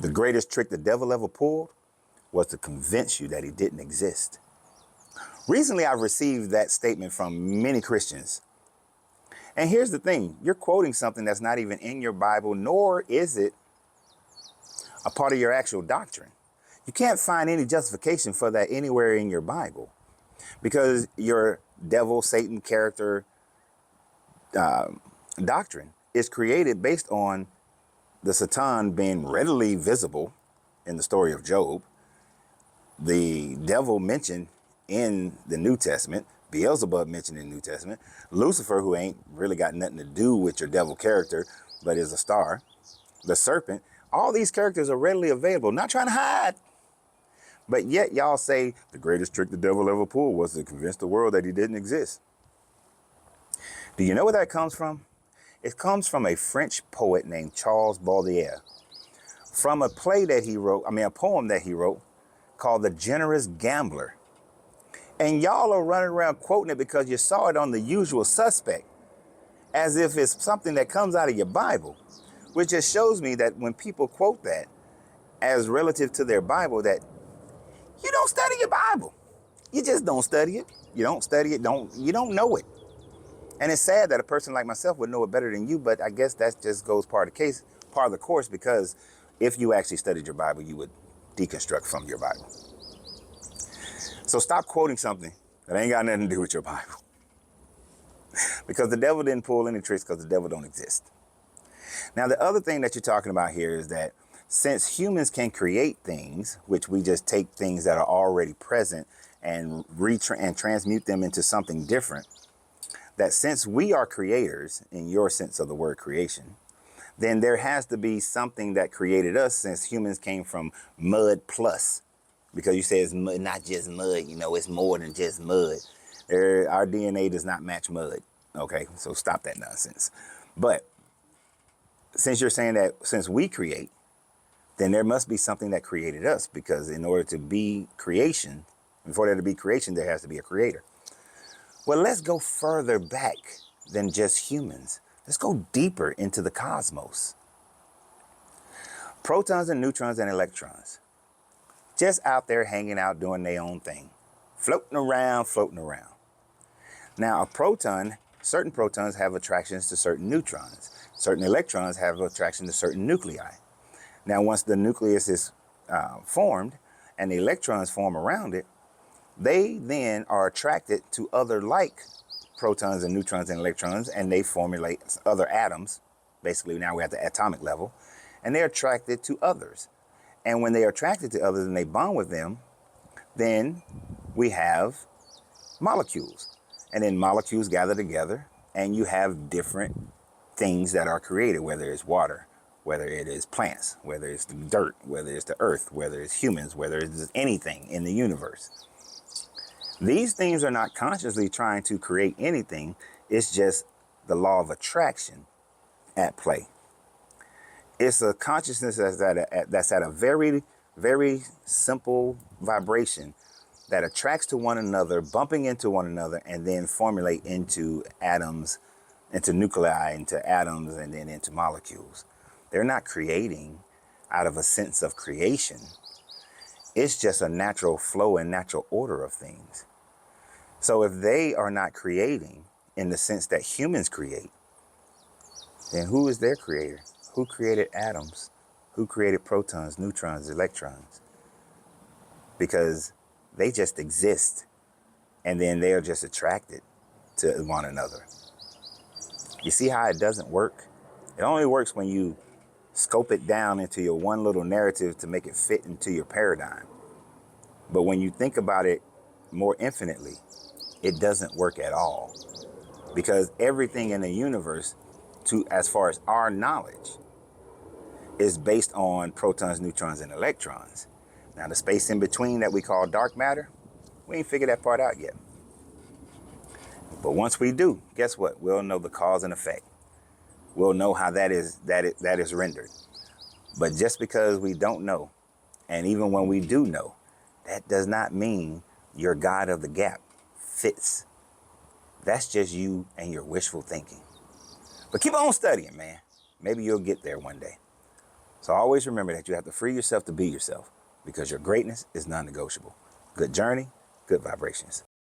The greatest trick the devil ever pulled was to convince you that he didn't exist. Recently, I've received that statement from many Christians. And here's the thing, you're quoting something that's not even in your Bible, nor is it a part of your actual doctrine. You can't find any justification for that anywhere in your Bible, because your devil, Satan character doctrine is created based on the Satan being readily visible in the story of Job, the devil mentioned in the New Testament, Beelzebub mentioned in the New Testament, Lucifer, who ain't really got nothing to do with your devil character, but is a star, the serpent. All these characters are readily available, not trying to hide. But yet y'all say the greatest trick the devil ever pulled was to convince the world that he didn't exist. Do you know where that comes from? It comes from a French poet named Charles Baudelaire, from a play that he wrote, a poem that he wrote called The Generous Gambler. And y'all are running around quoting it because you saw it on The Usual Suspect, as if it's something that comes out of your Bible, which just shows me that when people quote that as relative to their Bible, that you don't study your Bible. You just don't study it. You don't study it. You don't know it. And it's sad that a person like myself would know it better than you, but I guess that just goes part of the course, because if you actually studied your Bible, you would deconstruct from your Bible. So stop quoting something that ain't got nothing to do with your Bible. Because the devil didn't pull any tricks, because the devil don't exist. Now, the other thing that you're talking about here is that since humans can create things, which we just take things that are already present and transmute them into something different, that since we are creators, in your sense of the word creation, then there has to be something that created us, since humans came from mud plus. Because you say it's mud, not just mud, it's more than just mud. Our DNA does not match mud. Okay, so stop that nonsense. But since you're saying that since we create, then there must be something that created us, because in order to be creation, before there to be creation, there has to be a creator. Well, let's go further back than just humans. Let's go deeper into the cosmos. Protons and neutrons and electrons, just out there hanging out, doing their own thing, floating around. Now, certain protons have attractions to certain neutrons. Certain electrons have attraction to certain nuclei. Now, once the nucleus is formed and the electrons form around it, they then are attracted to other like protons and neutrons and electrons, and they formulate other atoms. Basically, now we're at the atomic level, and they're attracted to others. And when they are attracted to others and they bond with them, then we have molecules. And then molecules gather together, and you have different things that are created, whether it's water, whether it is plants, whether it's the dirt, whether it's the earth, whether it's humans, whether it's anything in the universe. These things are not consciously trying to create anything. It's just the law of attraction at play. It's a consciousness that's at a very, very simple vibration that attracts to one another, bumping into one another, and then formulate into atoms, into nuclei, into atoms, and then into molecules. They're not creating out of a sense of creation. It's just a natural flow and natural order of things. So if they are not creating in the sense that humans create, then who is their creator? Who created atoms? Who created protons, neutrons, electrons? Because they just exist, and then they are just attracted to one another. You see how it doesn't work? It only works when you scope it down into your one little narrative to make it fit into your paradigm. But when you think about it more infinitely, it doesn't work at all, because everything in the universe, as far as our knowledge, is based on protons, neutrons, and electrons. Now, the space in between that we call dark matter, we ain't figured that part out yet. But once we do, guess what? We'll know the cause and effect. We'll know how that is rendered. But just because we don't know, and even when we do know, that does not mean your God of the gap fits. That's just you and your wishful thinking. But keep on studying, man. Maybe you'll get there one day. So always remember that you have to free yourself to be yourself because your greatness is non-negotiable. Good journey, good vibrations.